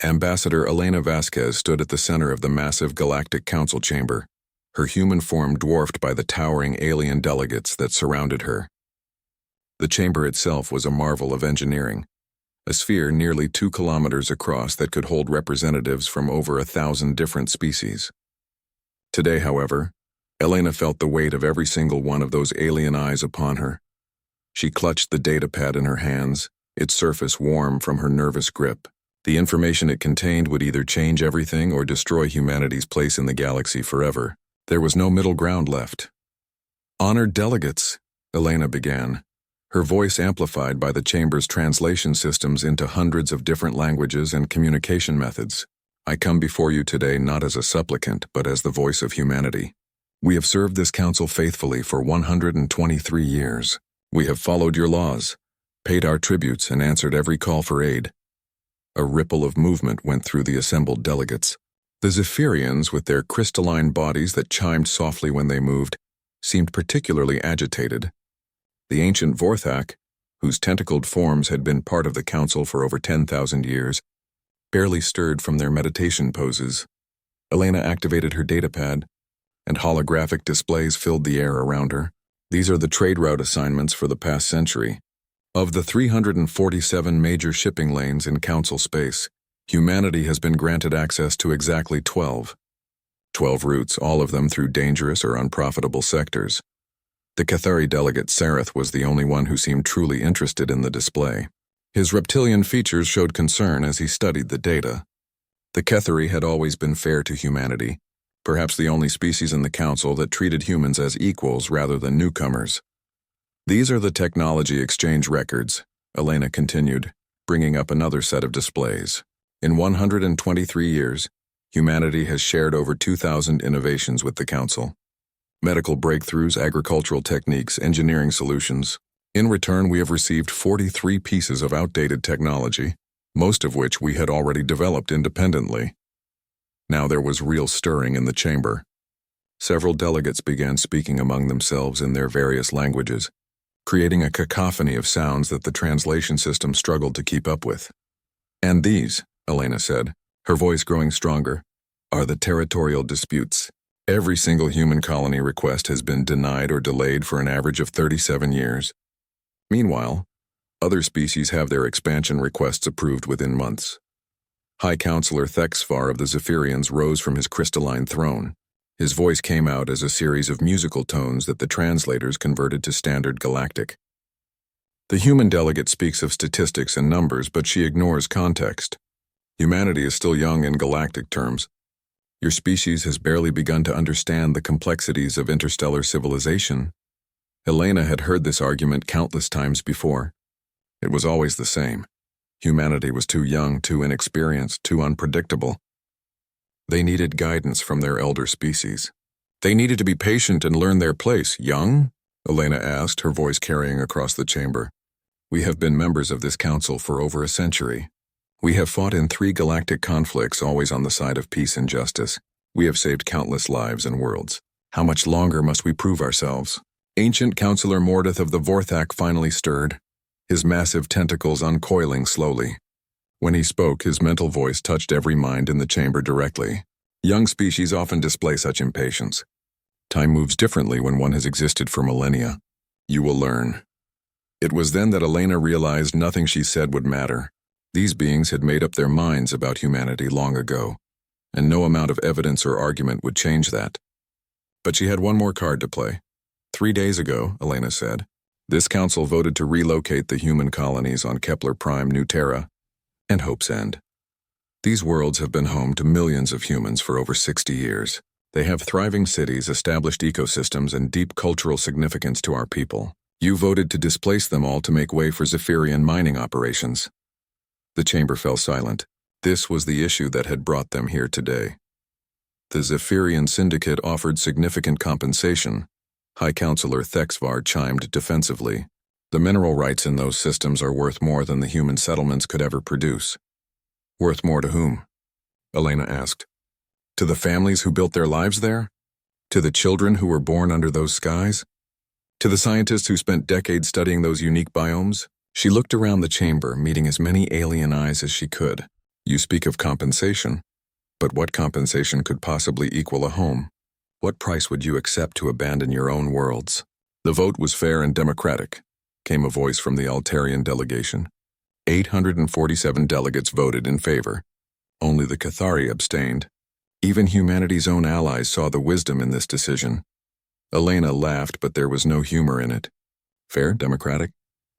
Ambassador Elena Vasquez stood at the center of the massive Galactic Council chamber, her human form dwarfed by the towering alien delegates that surrounded her. The chamber itself was a marvel of engineering, a sphere nearly 2 kilometers across that could hold representatives from over 1,000 different species. Today, however, Elena felt the weight of every single one of those alien eyes upon her. She clutched the datapad in her hands, its surface warm from her nervous grip. The information it contained would either change everything or destroy humanity's place in the galaxy forever. There was no middle ground left. "Honored delegates," Elena began, her voice amplified by the chamber's translation systems into hundreds of different languages and communication methods. "I come before you today not as a supplicant, but as the voice of humanity. We have served this council faithfully for 123 years. We have followed your laws, paid our tributes, and answered every call for aid." A ripple of movement went through the assembled delegates. The Zephyrians, with their crystalline bodies that chimed softly when they moved, seemed particularly agitated. The ancient Vorthak, whose tentacled forms had been part of the council for over 10,000 years, barely stirred from their meditation poses. Elena activated her datapad, and holographic displays filled the air around her. "These are the trade route assignments for the past century. Of the 347 major shipping lanes in council space, humanity has been granted access to exactly 12. 12 routes, all of them through dangerous or unprofitable sectors. The Cathari delegate Sareth was the only one who seemed truly interested in the display. His reptilian features showed concern as he studied the data. The Cathari had always been fair to humanity, perhaps the only species in the council that treated humans as equals rather than newcomers. "These are the technology exchange records," Elena continued, bringing up another set of displays. "In 123 years, humanity has shared over 2,000 innovations with the council. Medical breakthroughs, agricultural techniques, engineering solutions. In return, we have received 43 pieces of outdated technology, most of which we had already developed independently." Now there was real stirring in the chamber. Several delegates began speaking among themselves in their various languages, creating a cacophony of sounds that the translation system struggled to keep up with. "And these," Elena said, her voice growing stronger, "are the territorial disputes. Every single human colony request has been denied or delayed for an average of 37 years. Meanwhile, other species have their expansion requests approved within months." High Counselor Thexfar of the Zephyrians rose from his crystalline throne. His voice came out as a series of musical tones that the translators converted to standard galactic. "The human delegate speaks of statistics and numbers, but she ignores context. Humanity is still young in galactic terms. Your species has barely begun to understand the complexities of interstellar civilization." Elena had heard this argument countless times before. It was always the same. Humanity was too young, too inexperienced, too unpredictable. They needed guidance from their elder species. "They needed to be patient and learn their place." "Young?" Elena asked, her voice carrying across the chamber. "We have been members of this council for over a century. We have fought in 3 galactic conflicts, always on the side of peace and justice. We have saved countless lives and worlds. How much longer must we prove ourselves?" Ancient Counselor Mordeth of the Vorthak finally stirred, his massive tentacles uncoiling slowly. When he spoke, his mental voice touched every mind in the chamber directly. "Young species often display such impatience. Time moves differently when one has existed for millennia. You will learn." It was then that Elena realized nothing she said would matter. These beings had made up their minds about humanity long ago, and no amount of evidence or argument would change that. But she had one more card to play. 3 days ago, Elena said, this council voted to relocate the human colonies on Kepler Prime New Terra and Hope's End. These worlds have been home to millions of humans for over 60 years. They have thriving cities, established ecosystems, and deep cultural significance to our people. You voted to displace them all to make way for Zephyrian mining operations. The chamber fell silent. This was the issue that had brought them here today. The Zephyrian Syndicate offered significant compensation. High Counselor Thexvar chimed defensively. The mineral rights in those systems are worth more than the human settlements could ever produce. Worth more to whom? Elena asked. To the families who built their lives there? To the children who were born under those skies? To the scientists who spent decades studying those unique biomes? She looked around the chamber, meeting as many alien eyes as she could. You speak of compensation, but what compensation could possibly equal a home? What price would you accept to abandon your own worlds? The vote was fair and democratic, came a voice from the Altarian delegation. 847 delegates voted in favor. Only the Cathari abstained. Even humanity's own allies saw the wisdom in this decision. Elena laughed, but there was no humor in it. Fair, democratic?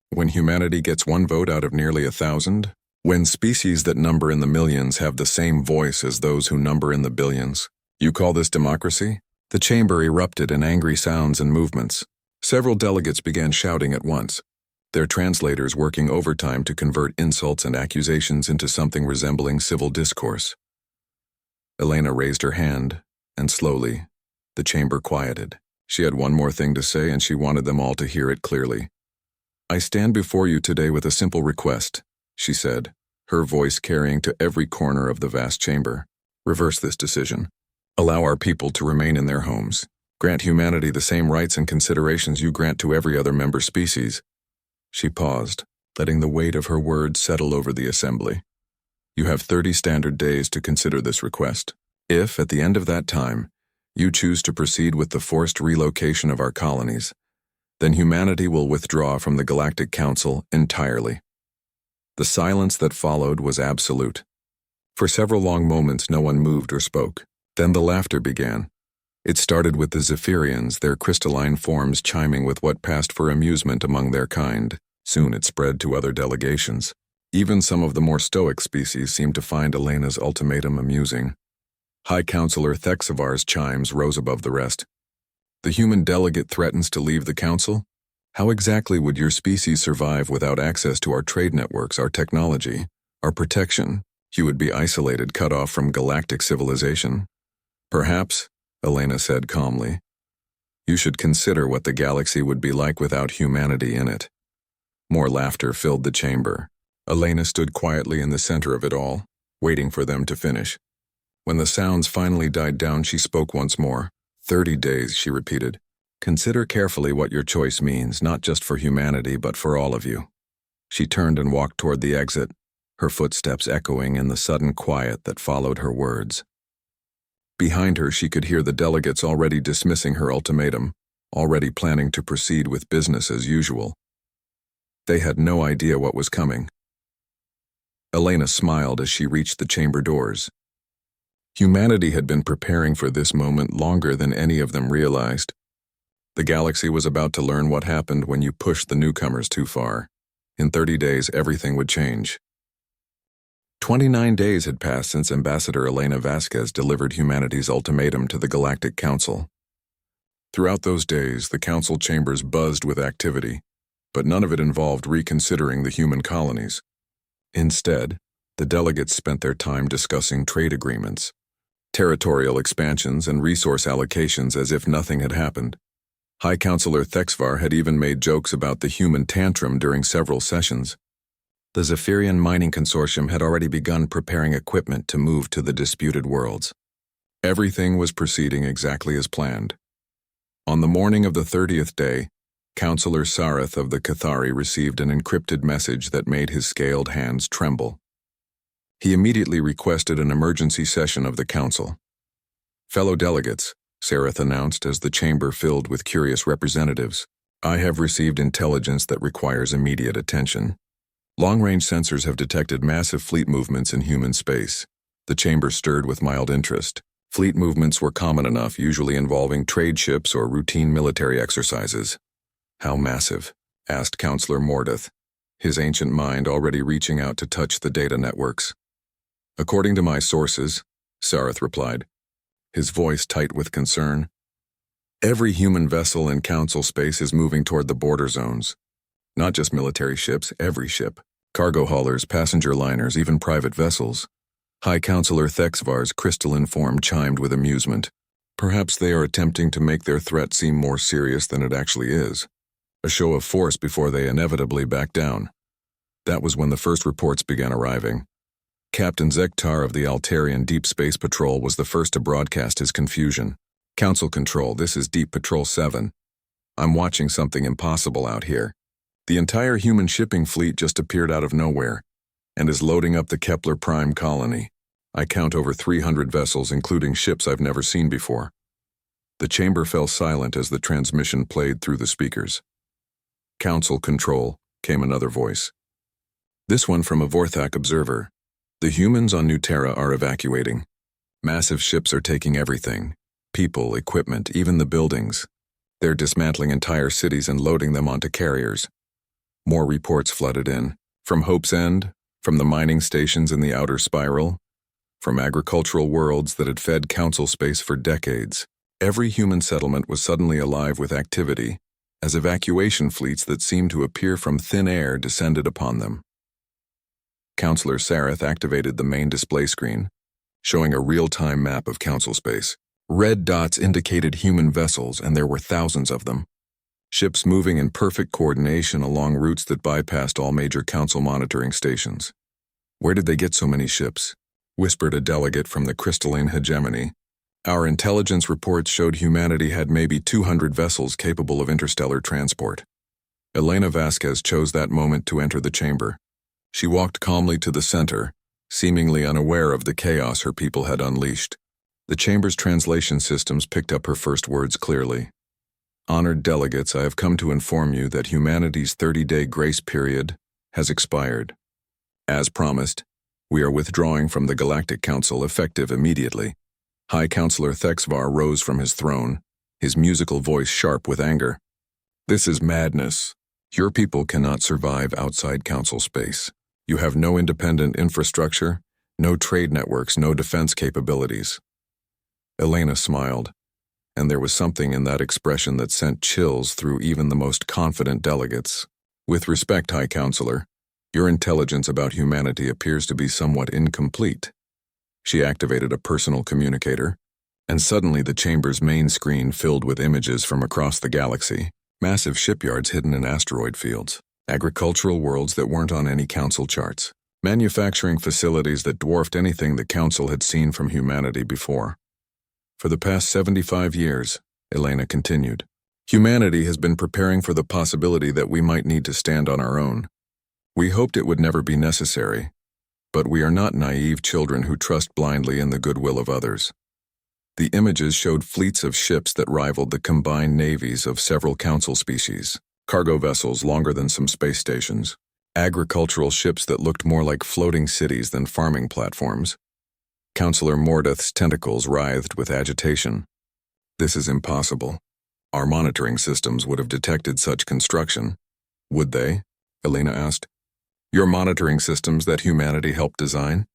When humanity gets one vote out of nearly 1,000? When species that number in the millions have the same voice as those who number in the billions? You call this democracy? The chamber erupted in angry sounds and movements. Several delegates began shouting at once, their translators working overtime to convert insults and accusations into something resembling civil discourse. Elena raised her hand, and slowly, the chamber quieted. She had one more thing to say, and she wanted them all to hear it clearly. I stand before you today with a simple request, she said, her voice carrying to every corner of the vast chamber. Reverse this decision. Allow our people to remain in their homes. Grant humanity the same rights and considerations you grant to every other member species. She paused, letting the weight of her words settle over the assembly. You have 30 standard days to consider this request. If, at the end of that time, you choose to proceed with the forced relocation of our colonies, then humanity will withdraw from the Galactic Council entirely. The silence that followed was absolute. For several long moments no one moved or spoke. Then the laughter began. It started with the Zephyrians, their crystalline forms chiming with what passed for amusement among their kind. Soon it spread to other delegations. Even some of the more stoic species seemed to find Elena's ultimatum amusing. High Counselor Thexavar's chimes rose above the rest. The human delegate threatens to leave the council? How exactly would your species survive without access to our trade networks, our technology, our protection? You would be isolated, cut off from galactic civilization. Perhaps, Elena said calmly, you should consider what the galaxy would be like without humanity in it. More laughter filled the chamber. Elena stood quietly in the center of it all, waiting for them to finish. When the sounds finally died down, she spoke once more. 30 days, she repeated. Consider carefully what your choice means, not just for humanity, but for all of you. She turned and walked toward the exit, her footsteps echoing in the sudden quiet that followed her words. Behind her, she could hear the delegates already dismissing her ultimatum, already planning to proceed with business as usual. They had no idea what was coming. Elena smiled as she reached the chamber doors. Humanity had been preparing for this moment longer than any of them realized. The galaxy was about to learn what happened when you pushed the newcomers too far. In 30 days, everything would change. 29 days had passed since Ambassador Elena Vasquez delivered humanity's ultimatum to the Galactic Council. Throughout those days, the council chambers buzzed with activity, but none of it involved reconsidering the human colonies. Instead, the delegates spent their time discussing trade agreements, territorial expansions, and resource allocations as if nothing had happened. High Counselor Thexvar had even made jokes about the human tantrum during several sessions. The Zephyrian Mining Consortium had already begun preparing equipment to move to the disputed worlds. Everything was proceeding exactly as planned. On the morning of the 30th day, Counselor Sareth of the Cathari received an encrypted message that made his scaled hands tremble. He immediately requested an emergency session of the council. Fellow delegates, Sareth announced as the chamber filled with curious representatives, I have received intelligence that requires immediate attention. Long-range sensors have detected massive fleet movements in human space. The chamber stirred with mild interest. Fleet movements were common enough, usually involving trade ships or routine military exercises. How massive? Asked Counselor Mordeth, his ancient mind already reaching out to touch the data networks. According to my sources, Sareth replied, his voice tight with concern. Every human vessel in council space is moving toward the border zones. Not just military ships, every ship. Cargo haulers, passenger liners, even private vessels. High Counselor Thexvar's crystalline form chimed with amusement. Perhaps they are attempting to make their threat seem more serious than it actually is. A show of force before they inevitably back down. That was when the first reports began arriving. Captain Zektar of the Altarian Deep Space Patrol was the first to broadcast his confusion. Council Control, this is Deep Patrol 7. I'm watching something impossible out here. The entire human shipping fleet just appeared out of nowhere. and is loading up the Kepler Prime colony. I count over 300 vessels, including ships I've never seen before. The chamber fell silent as the transmission played through the speakers. Council control, came another voice. This one from a Vorthak observer. The humans on New Terra are evacuating. Massive ships are taking everything. People, equipment, even the buildings. They're dismantling entire cities and loading them onto carriers. More reports flooded in. From Hope's End, from the mining stations in the outer spiral, from agricultural worlds that had fed council space for decades. Every human settlement was suddenly alive with activity, as evacuation fleets that seemed to appear from thin air descended upon them. Councillor Sareth activated the main display screen, showing a real-time map of council space. Red dots indicated human vessels, and there were thousands of them. Ships moving in perfect coordination along routes that bypassed all major council monitoring stations. Where did they get so many ships? Whispered a delegate from the crystalline hegemony. Our intelligence reports showed humanity had maybe 200 vessels capable of interstellar transport. Elena Vasquez chose that moment to enter the chamber. She walked calmly to the center, seemingly unaware of the chaos her people had unleashed. The chamber's translation systems picked up her first words clearly. Honored delegates, I have come to inform you that humanity's 30-day grace period has expired. As promised, we are withdrawing from the Galactic Council effective immediately. High Counselor Thexvar rose from his throne, his musical voice sharp with anger. This is madness. Your people cannot survive outside council space. You have no independent infrastructure, no trade networks, no defense capabilities. Elena smiled, and there was something in that expression that sent chills through even the most confident delegates. With respect, High Counselor, your intelligence about humanity appears to be somewhat incomplete. She activated a personal communicator, and suddenly the chamber's main screen filled with images from across the galaxy. Massive shipyards hidden in asteroid fields, agricultural worlds that weren't on any council charts, manufacturing facilities that dwarfed anything the council had seen from humanity before. For the past 75 years, Elena continued, humanity has been preparing for the possibility that we might need to stand on our own. We hoped it would never be necessary, but we are not naive children who trust blindly in the goodwill of others. The images showed fleets of ships that rivaled the combined navies of several council species, cargo vessels longer than some space stations, agricultural ships that looked more like floating cities than farming platforms. Counselor Mordeth's tentacles writhed with agitation. This is impossible. Our monitoring systems would have detected such construction. Would they? Elena asked. Your monitoring systems that humanity helped design?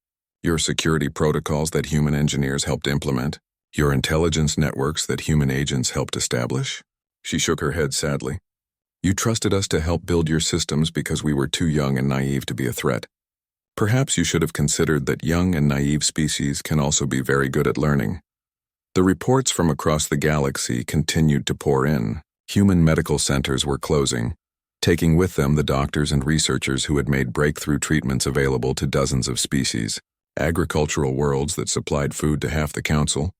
Your security protocols that human engineers helped implement? Your intelligence networks that human agents helped establish? She shook her head sadly. You trusted us to help build your systems because we were too young and naive to be a threat. Perhaps you should have considered that young and naive species can also be very good at learning. The reports from across the galaxy continued to pour in. Human medical centers were closing, taking with them the doctors and researchers who had made breakthrough treatments available to dozens of species. Agricultural worlds that supplied food to half the council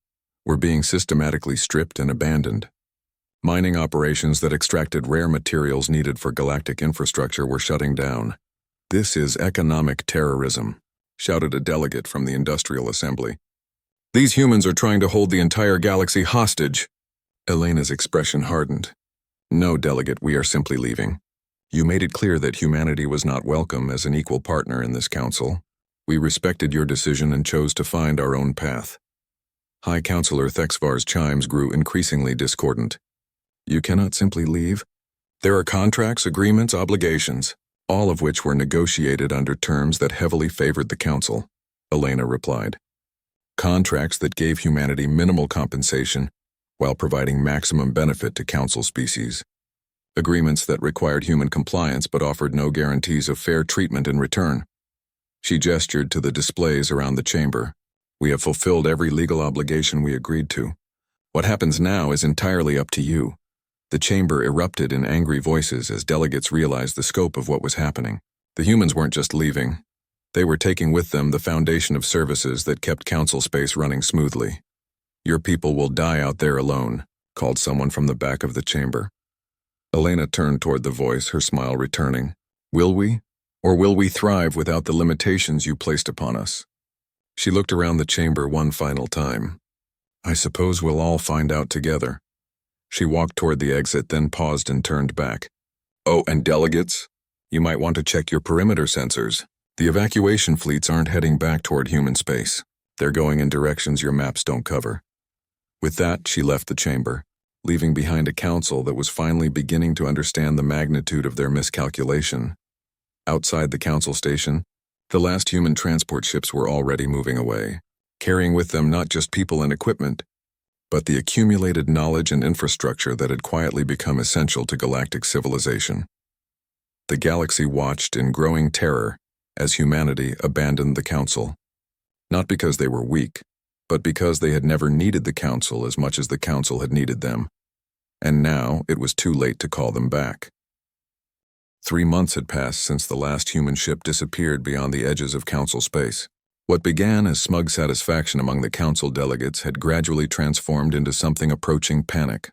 were being systematically stripped and abandoned. Mining operations that extracted rare materials needed for galactic infrastructure were shutting down. This is economic terrorism, shouted a delegate from the Industrial Assembly. These humans are trying to hold the entire galaxy hostage. Elena's expression hardened. No, delegate, we are simply leaving. You made it clear that humanity was not welcome as an equal partner in this council. We respected your decision and chose to find our own path. High Counselor Thexvar's chimes grew increasingly discordant. You cannot simply leave. There are contracts, agreements, obligations, all of which were negotiated under terms that heavily favored the council, Elena replied. Contracts that gave humanity minimal compensation while providing maximum benefit to council species. Agreements that required human compliance but offered no guarantees of fair treatment in return. She gestured to the displays around the chamber. We have fulfilled every legal obligation we agreed to. What happens now is entirely up to you. The chamber erupted in angry voices as delegates realized the scope of what was happening. The humans weren't just leaving. They were taking with them the foundation of services that kept council space running smoothly. Your people will die out there alone, called someone from the back of the chamber. Elena turned toward the voice, her smile returning. Will we? Or will we thrive without the limitations you placed upon us? She looked around the chamber one final time. I suppose we'll all find out together. She walked toward the exit, then paused and turned back. Oh, and delegates? You might want to check your perimeter sensors. The evacuation fleets aren't heading back toward human space. They're going in directions your maps don't cover. With that, she left the chamber, leaving behind a council that was finally beginning to understand the magnitude of their miscalculation. Outside the council station, the last human transport ships were already moving away, carrying with them not just people and equipment, but the accumulated knowledge and infrastructure that had quietly become essential to galactic civilization. The galaxy watched in growing terror as humanity abandoned the council, not because they were weak, but because they had never needed the council as much as the council had needed them, and now it was too late to call them back. 3 months had passed since the last human ship disappeared beyond the edges of council space. What began as smug satisfaction among the council delegates had gradually transformed into something approaching panic.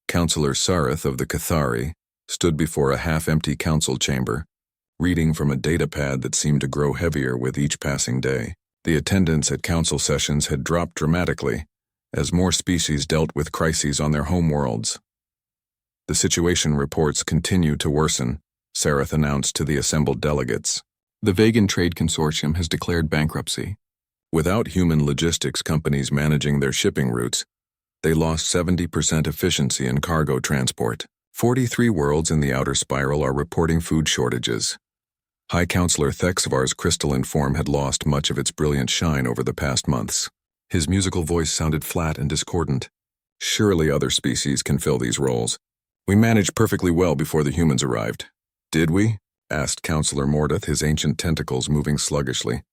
Councillor Sareth of the Cathari stood before a half-empty council chamber, reading from a datapad that seemed to grow heavier with each passing day. The attendance at council sessions had dropped dramatically as more species dealt with crises on their homeworlds. The situation reports continue to worsen, Sareth announced to the assembled delegates. The Vegan Trade Consortium has declared bankruptcy. Without human logistics companies managing their shipping routes, they lost 70% efficiency in cargo transport. 43 worlds in the outer spiral are reporting food shortages. High Councillor Thexvar's crystalline form had lost much of its brilliant shine over the past months. His musical voice sounded flat and discordant. Surely other species can fill these roles. We managed perfectly well before the humans arrived. Did we? Asked Councillor Mordeth, his ancient tentacles moving sluggishly.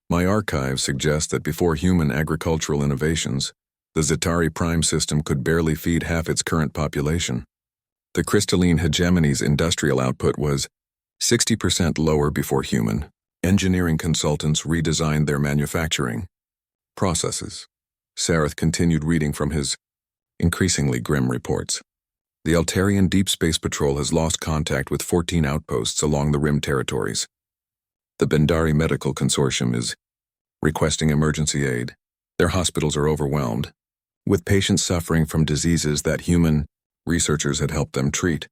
My archives suggest that before human agricultural innovations, the Zitari Prime system could barely feed half its current population. The crystalline hegemony's industrial output was 60% lower before human. Engineering consultants redesigned their manufacturing processes. Sareth continued reading from his increasingly grim reports. The Altarian Deep Space Patrol has lost contact with 14 outposts along the Rim territories. The Bendari Medical Consortium is requesting emergency aid. Their hospitals are overwhelmed, with patients suffering from diseases that human researchers had helped them treat.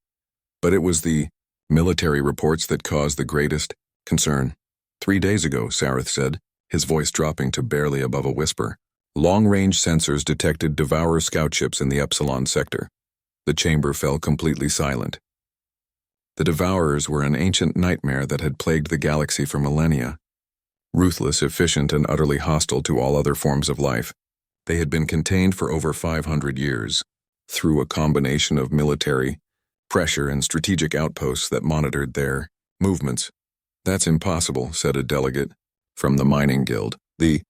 But it was the military reports that caused the greatest concern. 3 days ago, Sareth said, his voice dropping to barely above a whisper, long-range sensors detected Devourer scout ships in the Epsilon sector. The chamber fell completely silent. The Devourers were an ancient nightmare that had plagued the galaxy for millennia. Ruthless, efficient, and utterly hostile to all other forms of life, they had been contained for over 500 years, through a combination of military pressure and strategic outposts that monitored their movements. That's impossible, said a delegate from the mining guild. The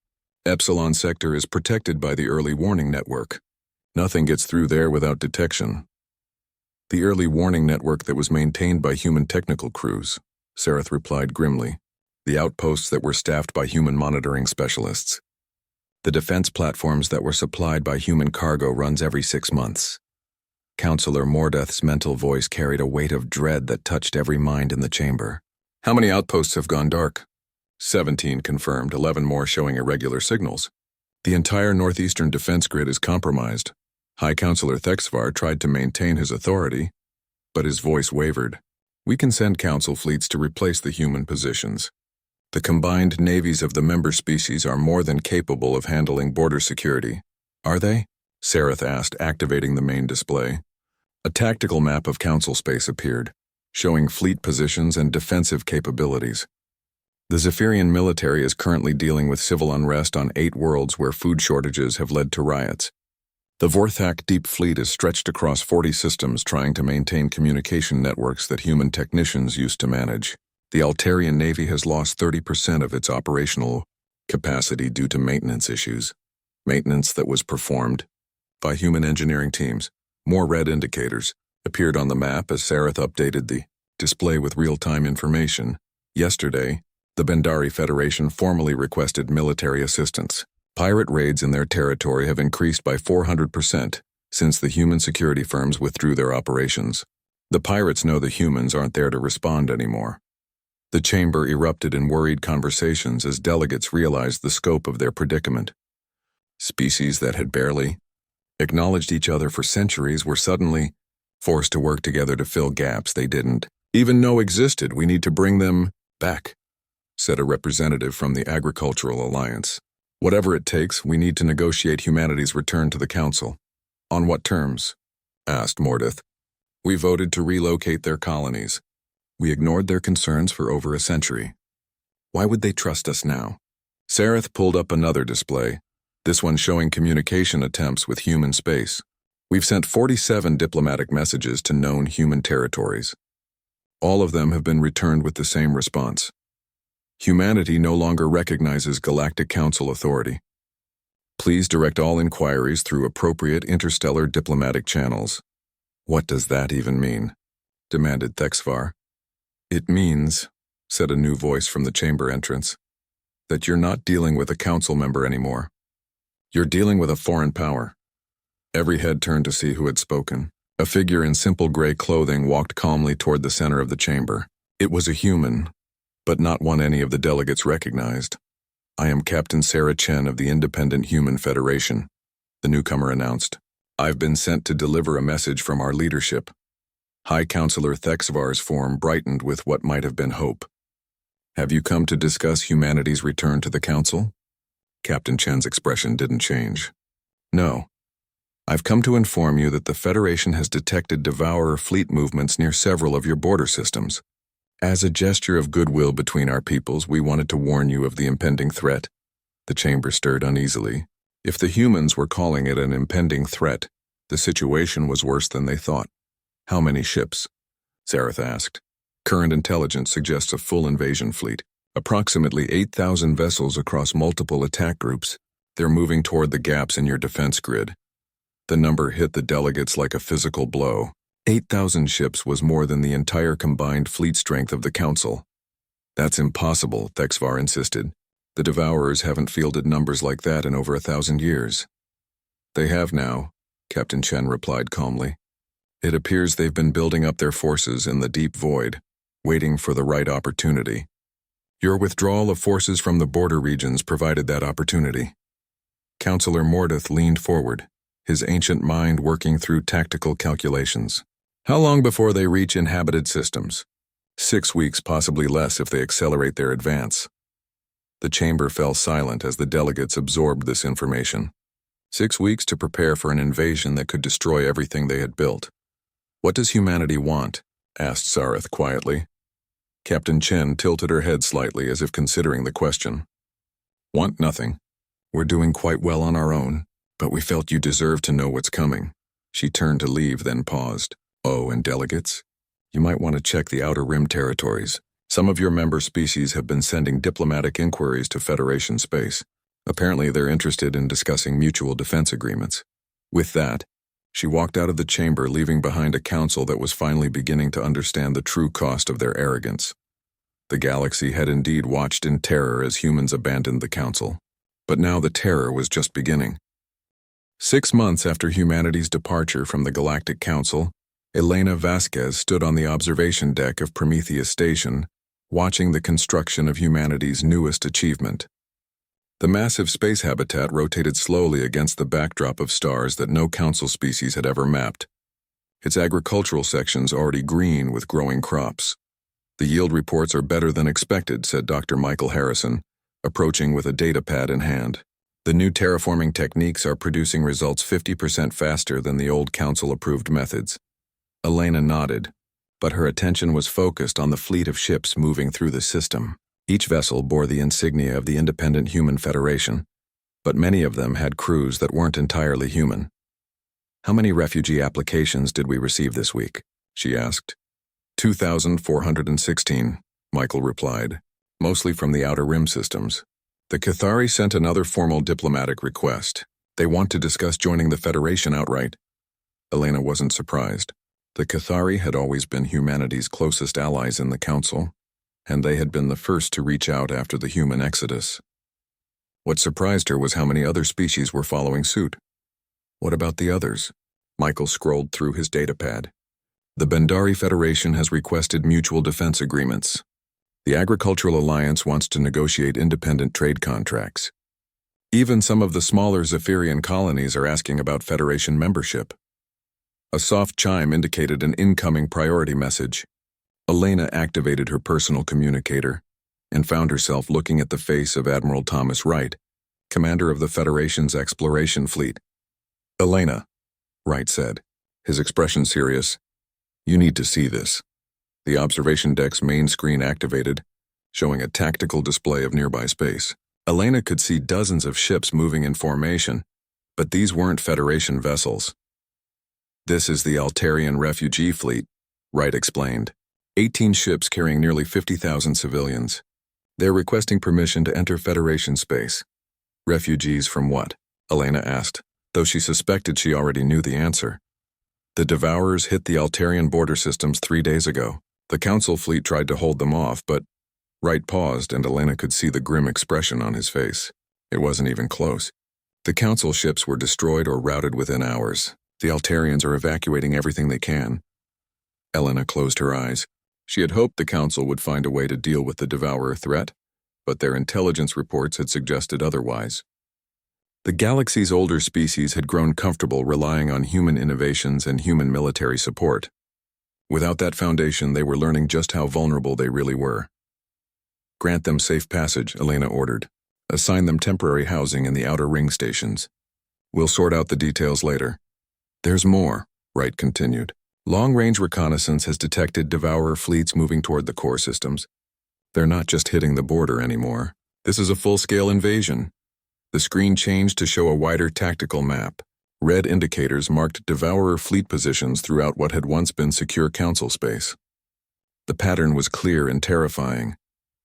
Epsilon sector is protected by the early warning network. Nothing gets through there without detection. The early warning network that was maintained by human technical crews, Sareth replied grimly. The outposts that were staffed by human monitoring specialists. The defense platforms that were supplied by human cargo runs every 6 months. Councillor Mordeth's mental voice carried a weight of dread that touched every mind in the chamber. How many outposts have gone dark? 17 confirmed, 11 more showing irregular signals. The entire northeastern defense grid is compromised. High Councillor Thexvar tried to maintain his authority, but his voice wavered. We can send council fleets to replace the human positions. The combined navies of the member species are more than capable of handling border security. Are they? Sareth asked, activating the main display. A tactical map of council space appeared, showing fleet positions and defensive capabilities. The Zephyrian military is currently dealing with civil unrest on 8 worlds where food shortages have led to riots. The Vorthak Deep Fleet is stretched across 40 systems trying to maintain communication networks that human technicians used to manage. The Altarian Navy has lost 30% of its operational capacity due to maintenance issues. Maintenance that was performed by human engineering teams. More red indicators appeared on the map as Sareth updated the display with real-time information. Yesterday, the Bendari Federation formally requested military assistance. Pirate raids in their territory have increased by 400% since the human security firms withdrew their operations. The pirates know the humans aren't there to respond anymore. The chamber erupted in worried conversations as delegates realized the scope of their predicament. Species that had barely acknowledged each other for centuries were suddenly forced to work together to fill gaps they didn't even know existed. "We need to bring them back," said a representative from the Agricultural Alliance. "Whatever it takes, we need to negotiate humanity's return to the Council." "On what terms?" asked Mordeth. "We voted to relocate their colonies. We ignored their concerns for over a century. Why would they trust us now?" Sareth pulled up another display, this one showing communication attempts with human space. "We've sent 47 diplomatic messages to known human territories. All of them have been returned with the same response. Humanity no longer recognizes Galactic Council authority. Please direct all inquiries through appropriate interstellar diplomatic channels." "What does that even mean?" demanded Thexvar. "It means," said a new voice from the chamber entrance, "that you're not dealing with a council member anymore. You're dealing with a foreign power." Every head turned to see who had spoken. A figure in simple gray clothing walked calmly toward the center of the chamber. It was a human, but not one any of the delegates recognized. "I am Captain Sarah Chen of the Independent Human Federation," the newcomer announced. "I've been sent to deliver a message from our leadership." High Counselor Thexvar's form brightened with what might have been hope. "Have you come to discuss humanity's return to the Council?" Captain Chen's expression didn't change. "No. I've come to inform you that the Federation has detected Devourer fleet movements near several of your border systems. As a gesture of goodwill between our peoples, we wanted to warn you of the impending threat." The chamber stirred uneasily. If the humans were calling it an impending threat, the situation was worse than they thought. "How many ships?" Sareth asked. "Current intelligence suggests a full invasion fleet. Approximately 8,000 vessels across multiple attack groups. They're moving toward the gaps in your defense grid." The number hit the delegates like a physical blow. 8,000 ships was more than the entire combined fleet strength of the Council. "That's impossible," Thexvar insisted. "The Devourers haven't fielded numbers like that in over 1,000 years." "They have now," Captain Chen replied calmly. "It appears they've been building up their forces in the deep void, waiting for the right opportunity. Your withdrawal of forces from the border regions provided that opportunity." Counselor Mordeth leaned forward, his ancient mind working through tactical calculations. "How long before they reach inhabited systems?" 6 weeks, possibly less if they accelerate their advance." The chamber fell silent as the delegates absorbed this information. 6 weeks to prepare for an invasion that could destroy everything they had built. "What does humanity want?" asked Sareth quietly. Captain Chen tilted her head slightly as if considering the question. "Want nothing. We're doing quite well on our own, but we felt you deserved to know what's coming." She turned to leave, then paused. "Oh, and delegates? You might want to check the Outer Rim territories. Some of your member species have been sending diplomatic inquiries to Federation space. Apparently they're interested in discussing mutual defense agreements." With that, she walked out of the chamber, leaving behind a council that was finally beginning to understand the true cost of their arrogance. The galaxy had indeed watched in terror as humans abandoned the Council. But now the terror was just beginning. 6 months after humanity's departure from the Galactic Council, Elena Vasquez stood on the observation deck of Prometheus Station, watching the construction of humanity's newest achievement. The massive space habitat rotated slowly against the backdrop of stars that no Council species had ever mapped. Its agricultural sections already green with growing crops. "The yield reports are better than expected," said Dr. Michael Harrison, approaching with a data pad in hand. "The new terraforming techniques are producing results 50% faster than the old Council-approved methods." Elena nodded, but her attention was focused on the fleet of ships moving through the system. Each vessel bore the insignia of the Independent Human Federation, but many of them had crews that weren't entirely human. "How many refugee applications did we receive this week?" she asked. 2,416, Michael replied, mostly from the Outer Rim systems. The Cathari sent another formal diplomatic request. They want to discuss joining the Federation outright. Elena wasn't surprised. The Cathari had always been humanity's closest allies in the Council, and they had been the first to reach out after the human exodus. What surprised her was how many other species were following suit. "What about the others?" Michael scrolled through his datapad. "The Bendari Federation has requested mutual defense agreements. The Agricultural Alliance wants to negotiate independent trade contracts. Even some of the smaller Zephyrian colonies are asking about Federation membership. A soft chime indicated an incoming priority message. Elena activated her personal communicator and found herself looking at the face of Admiral Thomas Wright, commander of the Federation's exploration fleet. "Elena," Wright said, his expression serious, "you need to see this." The observation deck's main screen activated, showing a tactical display of nearby space. Elena could see dozens of ships moving in formation, but these weren't Federation vessels. "This is the Altarian refugee fleet," Wright explained. 18 ships carrying nearly 50,000 civilians. They're requesting permission to enter Federation space. "Refugees from what?" Elena asked, though she suspected she already knew the answer. "The Devourers hit the Altarian border systems 3 days ago. The Council fleet tried to hold them off, but..." Wright paused, and Elena could see the grim expression on his face. It wasn't even close. "The Council ships were destroyed or routed within hours. The Altarians are evacuating everything they can." Elena closed her eyes. She had hoped the Council would find a way to deal with the Devourer threat, but their intelligence reports had suggested otherwise. The galaxy's older species had grown comfortable relying on human innovations and human military support. Without that foundation, they were learning just how vulnerable they really were. "Grant them safe passage," Elena ordered. "Assign them temporary housing in the outer ring stations. We'll sort out the details later." "There's more," Wright continued. "Long-range reconnaissance has detected Devourer fleets moving toward the core systems. They're not just hitting the border anymore. This is a full-scale invasion." The screen changed to show a wider tactical map. Red indicators marked Devourer fleet positions throughout what had once been secure Council space. The pattern was clear and terrifying.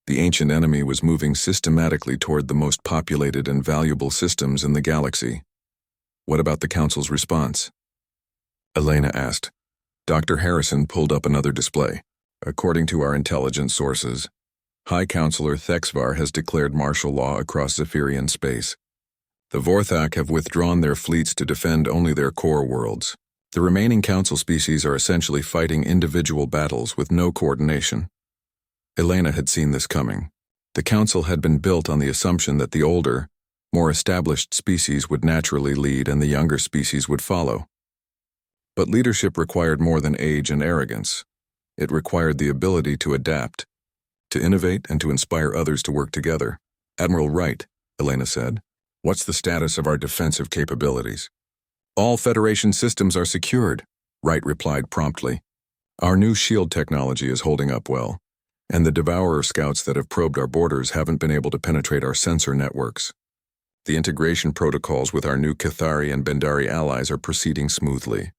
The ancient enemy was moving systematically toward the most populated and valuable systems in the galaxy. "What about the Council's response?" Elena asked. Dr. Harrison pulled up another display. "According to our intelligence sources, High Counselor Thexvar has declared martial law across Zephyrian space. The Vorthak have withdrawn their fleets to defend only their core worlds. The remaining Council species are essentially fighting individual battles with no coordination." Elena had seen this coming. The Council had been built on the assumption that the older, more established species would naturally lead and the younger species would follow. But leadership required more than age and arrogance. It required the ability to adapt, to innovate, and to inspire others to work together. "Admiral Wright," Elena said, "what's the status of our defensive capabilities?" "All Federation systems are secured," Wright replied promptly. "Our new shield technology is holding up well, and the Devourer scouts that have probed our borders haven't been able to penetrate our sensor networks. The integration protocols with our new Cathari and Bendari allies are proceeding smoothly.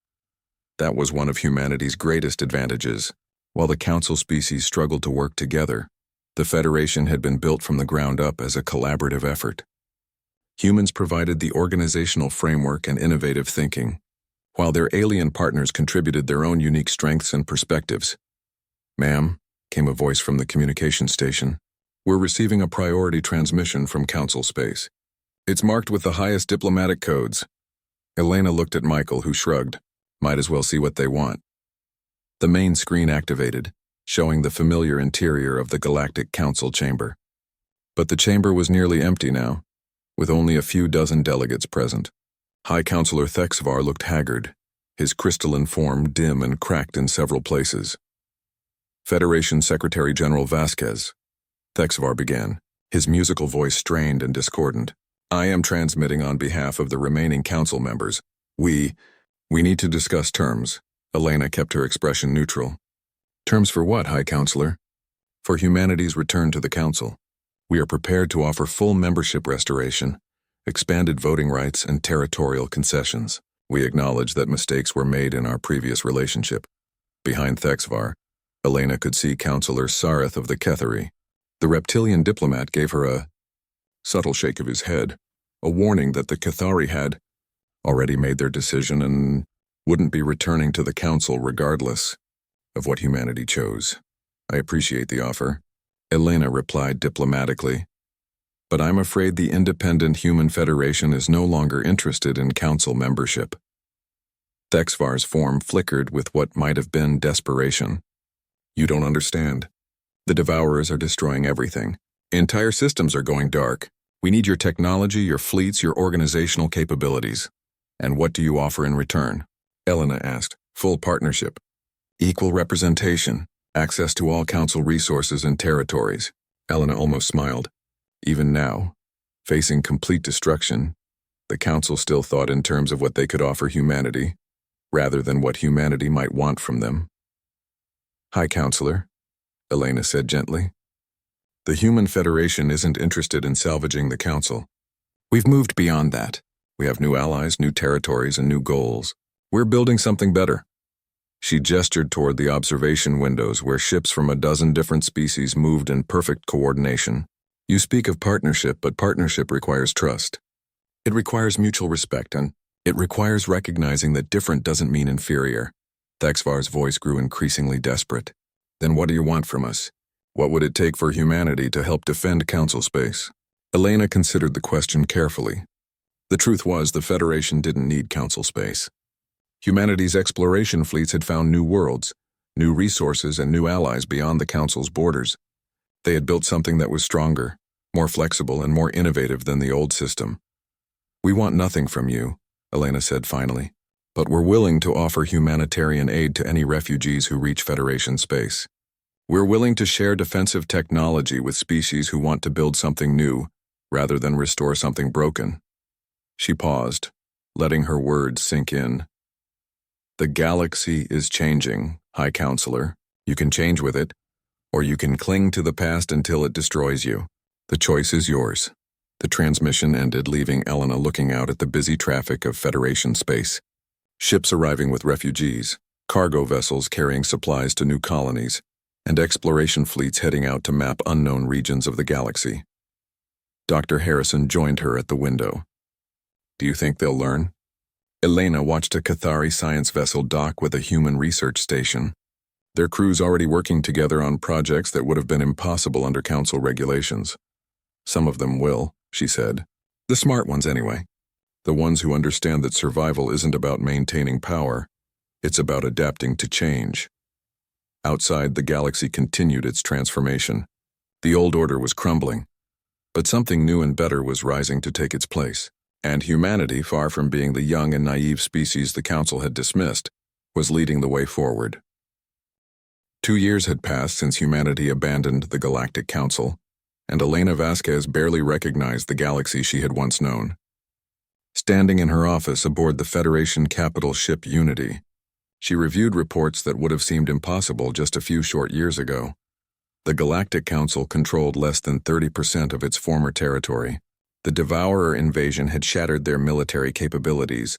That was one of humanity's greatest advantages. While the Council species struggled to work together, the Federation had been built from the ground up as a collaborative effort. Humans provided the organizational framework and innovative thinking, while their alien partners contributed their own unique strengths and perspectives. "Ma'am," came a voice from the communication station, "we're receiving a priority transmission from Council space. It's marked with the highest diplomatic codes." Elena looked at Michael, who shrugged. "Might as well see what they want." The main screen activated, showing the familiar interior of the Galactic Council chamber. But the chamber was nearly empty now, with only a few dozen delegates present. High Counselor Thexvar looked haggard, his crystalline form dim and cracked in several places. "Federation Secretary General Vasquez," Thexvar began, his musical voice strained and discordant. "I am transmitting on behalf of the remaining Council members. We need to discuss terms." Elena kept her expression neutral. "Terms for what, High Counselor?" "For humanity's return to the Council. We are prepared to offer full membership restoration, expanded voting rights, and territorial concessions. We acknowledge that mistakes were made in our previous relationship." Behind Thexvar, Elena could see Counselor Sareth of the Cathari. The reptilian diplomat gave her a subtle shake of his head, a warning that the Cathari had already made their decision and wouldn't be returning to the Council regardless of what humanity chose. "I appreciate the offer," Elena replied diplomatically, "but I'm afraid the independent Human Federation is no longer interested in Council membership." Thexvar's form flickered with what might have been desperation. "You don't understand. The Devourers are destroying everything. Entire systems are going dark. We need your technology, your fleets, your organizational capabilities. And what do you offer in return? Elena asked. Full partnership. Equal representation. Access to all council resources and territories. Elena almost smiled. Even now, facing complete destruction, the council still thought in terms of what they could offer humanity, rather than what humanity might want from them. Hi, Counselor, Elena said gently. The Human Federation isn't interested in salvaging the council. We've moved beyond that. We have new allies, new territories, and new goals. We're building something better. She gestured toward the observation windows where ships from a dozen different species moved in perfect coordination. You speak of partnership, but partnership requires trust. It requires mutual respect, and it requires recognizing that different doesn't mean inferior. Thexvar's voice grew increasingly desperate. Then what do you want from us? What would it take for humanity to help defend council space? Elena considered the question carefully. The truth was, the Federation didn't need council space. Humanity's exploration fleets had found new worlds, new resources, and new allies beyond the council's borders. They had built something that was stronger, more flexible, and more innovative than the old system. We want nothing from you, Elena said finally, but we're willing to offer humanitarian aid to any refugees who reach Federation space. We're willing to share defensive technology with species who want to build something new, rather than restore something broken. She paused, letting her words sink in. The galaxy is changing, High Counselor. You can change with it, or you can cling to the past until it destroys you. The choice is yours. The transmission ended, leaving Elena looking out at the busy traffic of Federation space. Ships arriving with refugees, cargo vessels carrying supplies to new colonies, and exploration fleets heading out to map unknown regions of the galaxy. Dr. Harrison joined her at the window. Do you think they'll learn? Elena watched a Cathari science vessel dock with a human research station. Their crews already working together on projects that would have been impossible under council regulations. Some of them will, she said. The smart ones anyway. The ones who understand that survival isn't about maintaining power, it's about adapting to change. Outside, the galaxy continued its transformation. The old order was crumbling, but something new and better was rising to take its place. And humanity, far from being the young and naive species the council had dismissed, was leading the way forward. 2 years had passed since humanity abandoned the Galactic Council, and Elena Vasquez barely recognized the galaxy she had once known. Standing in her office aboard the Federation capital ship Unity, she reviewed reports that would have seemed impossible just a few short years ago. The Galactic Council controlled less than 30% of its former territory. The Devourer invasion had shattered their military capabilities,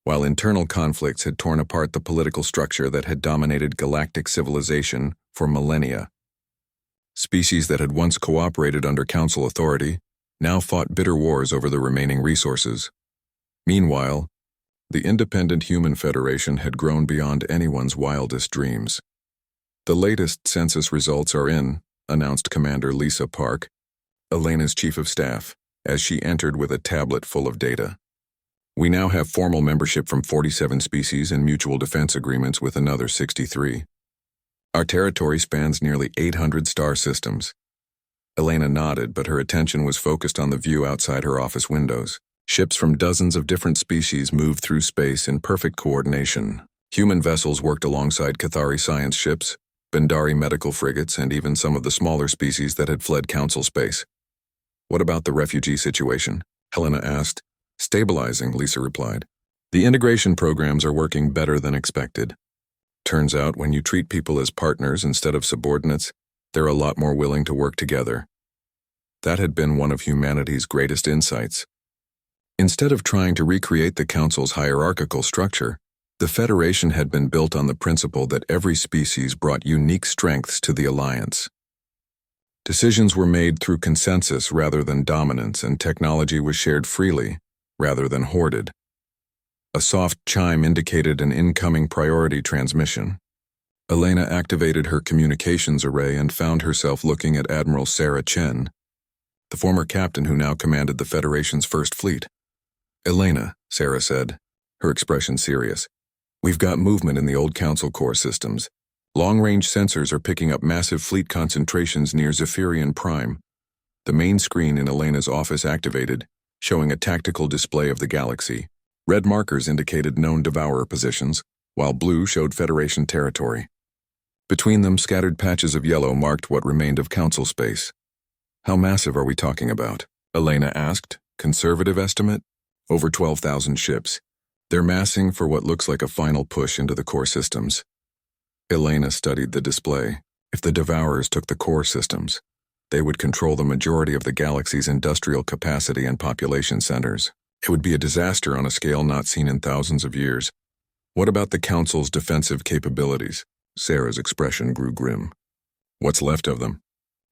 while internal conflicts had torn apart the political structure that had dominated galactic civilization for millennia. Species that had once cooperated under council authority now fought bitter wars over the remaining resources. Meanwhile, the independent Human Federation had grown beyond anyone's wildest dreams. The latest census results are in, announced Commander Lisa Park, Elena's chief of staff, as she entered with a tablet full of data. We now have formal membership from 47 species and mutual defense agreements with another 63. Our territory spans nearly 800 star systems. Elena nodded, but her attention was focused on the view outside her office windows. Ships from dozens of different species moved through space in perfect coordination. Human vessels worked alongside Cathari science ships, Bendari medical frigates, and even some of the smaller species that had fled council space. What about the refugee situation? Helena asked. Stabilizing, Lisa replied. The integration programs are working better than expected. Turns out when you treat people as partners instead of subordinates, they're a lot more willing to work together. That had been one of humanity's greatest insights. Instead of trying to recreate the Council's hierarchical structure, the Federation had been built on the principle that every species brought unique strengths to the Alliance. Decisions were made through consensus rather than dominance, and technology was shared freely rather than hoarded. A soft chime indicated an incoming priority transmission. Elena activated her communications array and found herself looking at Admiral Sarah Chen, the former captain who now commanded the Federation's First Fleet. Elena, Sarah said, her expression serious. We've got movement in the old Council core systems. Long-range sensors are picking up massive fleet concentrations near Zephyrian Prime. The main screen in Elena's office activated, showing a tactical display of the galaxy. Red markers indicated known Devourer positions, while blue showed Federation territory. Between them, scattered patches of yellow marked what remained of Council space. How massive are we talking about? Elena asked. Conservative estimate? Over 12,000 ships. They're massing for what looks like a final push into the core systems. Elena studied the display. If the Devourers took the core systems, they would control the majority of the galaxy's industrial capacity and population centers. It would be a disaster on a scale not seen in thousands of years. What about the Council's defensive capabilities? Sarah's expression grew grim. What's left of them?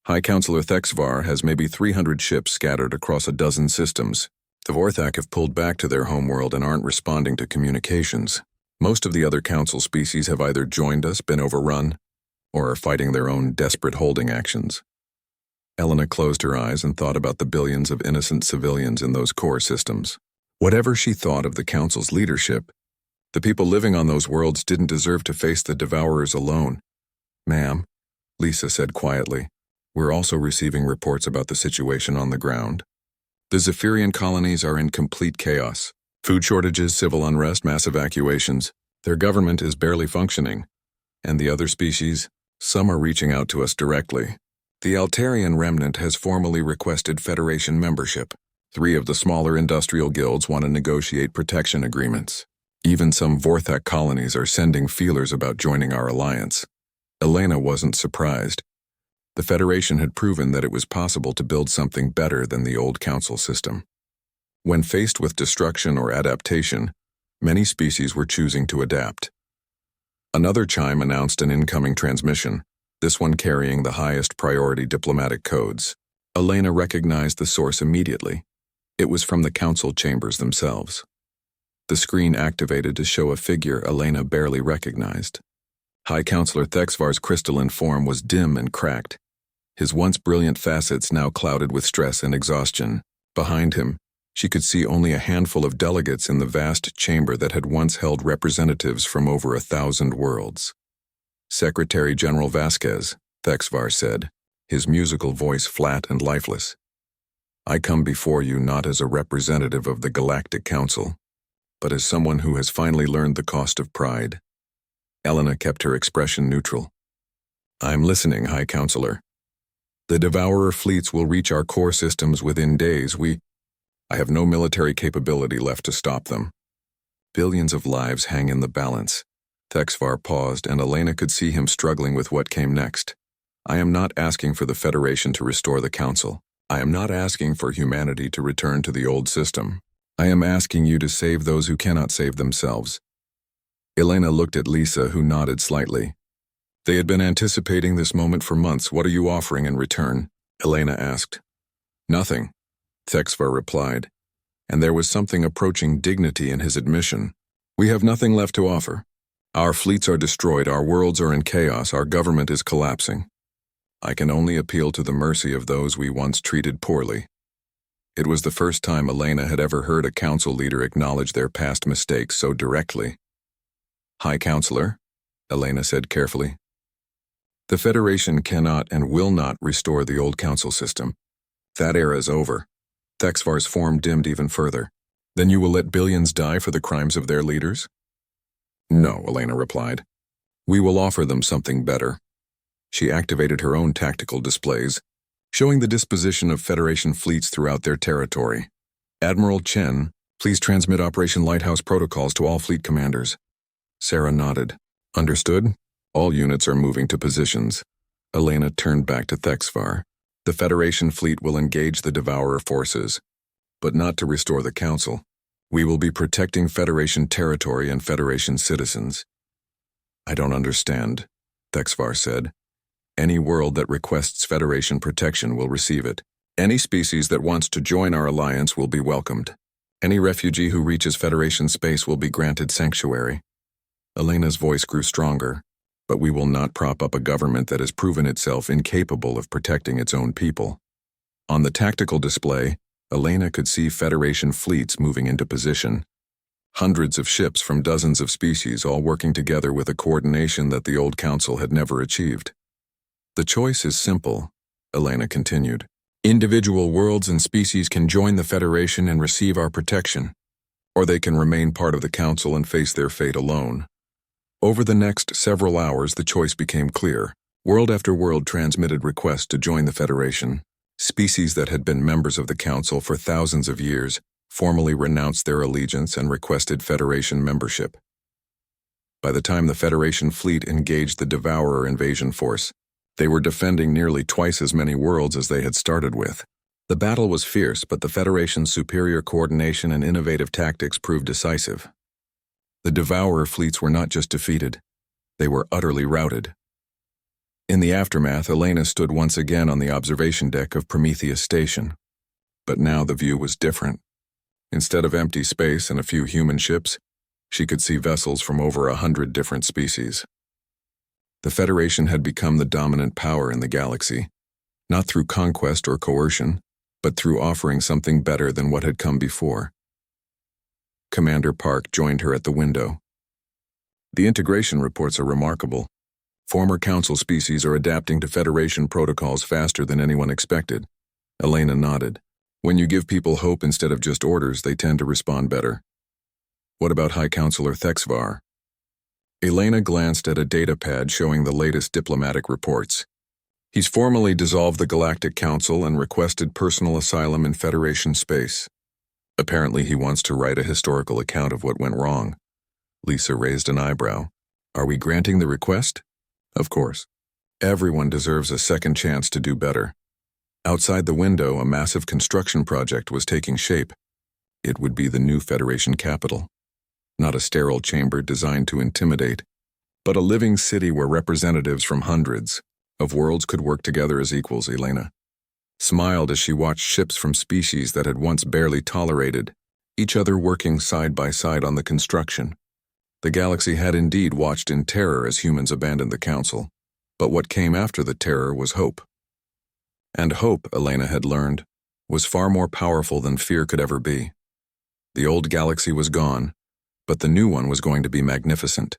High Counselor Thexvar has maybe 300 ships scattered across a dozen systems. The Vorthak have pulled back to their homeworld and aren't responding to communications. Most of the other Council species have either joined us, been overrun, or are fighting their own desperate holding actions. Elena closed her eyes and thought about the billions of innocent civilians in those core systems. Whatever she thought of the Council's leadership, the people living on those worlds didn't deserve to face the Devourers alone. Ma'am, Lisa said quietly, we're also receiving reports about the situation on the ground. The Zephyrian colonies are in complete chaos. Food shortages, civil unrest, mass evacuations. Their government is barely functioning. And the other species, some are reaching out to us directly. The Altarian remnant has formally requested Federation membership. 3 of the smaller industrial guilds want to negotiate protection agreements. Even some Vorthak colonies are sending feelers about joining our alliance. Elena wasn't surprised. The Federation had proven that it was possible to build something better than the old Council system. When faced with destruction or adaptation, many species were choosing to adapt. Another chime announced an incoming transmission, this one carrying the highest priority diplomatic codes. Elena recognized the source immediately. It was from the Council chambers themselves. The screen activated to show a figure Elena barely recognized. High Counselor Thexvar's crystalline form was dim and cracked, his once brilliant facets now clouded with stress and exhaustion. Behind him, she could see only a handful of delegates in the vast chamber that had once held representatives from over 1,000 worlds. Secretary General Vasquez, Thexvar said, his musical voice flat and lifeless. I come before you not as a representative of the Galactic Council, but as someone who has finally learned the cost of pride. Elena kept her expression neutral. I'm listening, High Counselor. The Devourer fleets will reach our core systems within days. I have no military capability left to stop them. Billions of lives hang in the balance. Thexvar paused, and Elena could see him struggling with what came next. I am not asking for the Federation to restore the Council. I am not asking for humanity to return to the old system. I am asking you to save those who cannot save themselves. Elena looked at Lisa, who nodded slightly. They had been anticipating this moment for months. What are you offering in return? Elena asked. Nothing, Thexvar replied, and there was something approaching dignity in his admission. We have nothing left to offer. Our fleets are destroyed, our worlds are in chaos, our government is collapsing. I can only appeal to the mercy of those we once treated poorly. It was the first time Elena had ever heard a council leader acknowledge their past mistakes so directly. High Counselor, Elena said carefully. The Federation cannot and will not restore the old council system. That era is over. Thexvar's form dimmed even further. Then you will let billions die for the crimes of their leaders? No, Elena replied. We will offer them something better. She activated her own tactical displays, showing the disposition of Federation fleets throughout their territory. Admiral Chen, please transmit Operation Lighthouse protocols to all fleet commanders. Sarah nodded. Understood? All units are moving to positions. Elena turned back to Thexvar. The Federation fleet will engage the Devourer forces, but not to restore the Council. We will be protecting Federation territory and Federation citizens. I don't understand, Thexvar said. Any world that requests Federation protection will receive it. Any species that wants to join our alliance will be welcomed. Any refugee who reaches Federation space will be granted sanctuary. Elena's voice grew stronger. But we will not prop up a government that has proven itself incapable of protecting its own people. On the tactical display, Elena could see Federation fleets moving into position. Hundreds of ships from dozens of species all working together with a coordination that the old council had never achieved. The choice is simple, Elena continued. Individual worlds and species can join the Federation and receive our protection, or they can remain part of the council and face their fate alone. Over the next several hours, the choice became clear. World after world transmitted requests to join the Federation. Species that had been members of the council for thousands of years formally renounced their allegiance and requested Federation membership. By the time the Federation fleet engaged the Devourer invasion force, they were defending nearly twice as many worlds as they had started with. The battle was fierce, but the Federation's superior coordination and innovative tactics proved decisive. The Devourer fleets were not just defeated, they were utterly routed. In the aftermath, Elena stood once again on the observation deck of Prometheus Station. But now the view was different. Instead of empty space and a few human ships, she could see vessels from over 100 different species. The Federation had become the dominant power in the galaxy, not through conquest or coercion, but through offering something better than what had come before. Commander Park joined her at the window. The integration reports are remarkable. Former Council species are adapting to Federation protocols faster than anyone expected. Elena nodded. When you give people hope instead of just orders, they tend to respond better. What about High Counselor Thexvar? Elena glanced at a datapad showing the latest diplomatic reports. He's formally dissolved the Galactic Council and requested personal asylum in Federation space. Apparently he wants to write a historical account of what went wrong. Lisa raised an eyebrow. Are we granting the request? Of course. Everyone deserves a second chance to do better. Outside the window, a massive construction project was taking shape. It would be the new Federation capital. Not a sterile chamber designed to intimidate, but a living city where representatives from hundreds of worlds could work together as equals. Elena smiled as she watched ships from species that had once barely tolerated each other working side by side on the construction. The galaxy had indeed watched in terror as humans abandoned the council, but what came after the terror was hope. And hope, Elena had learned, was far more powerful than fear could ever be. The old galaxy was gone, but the new one was going to be magnificent.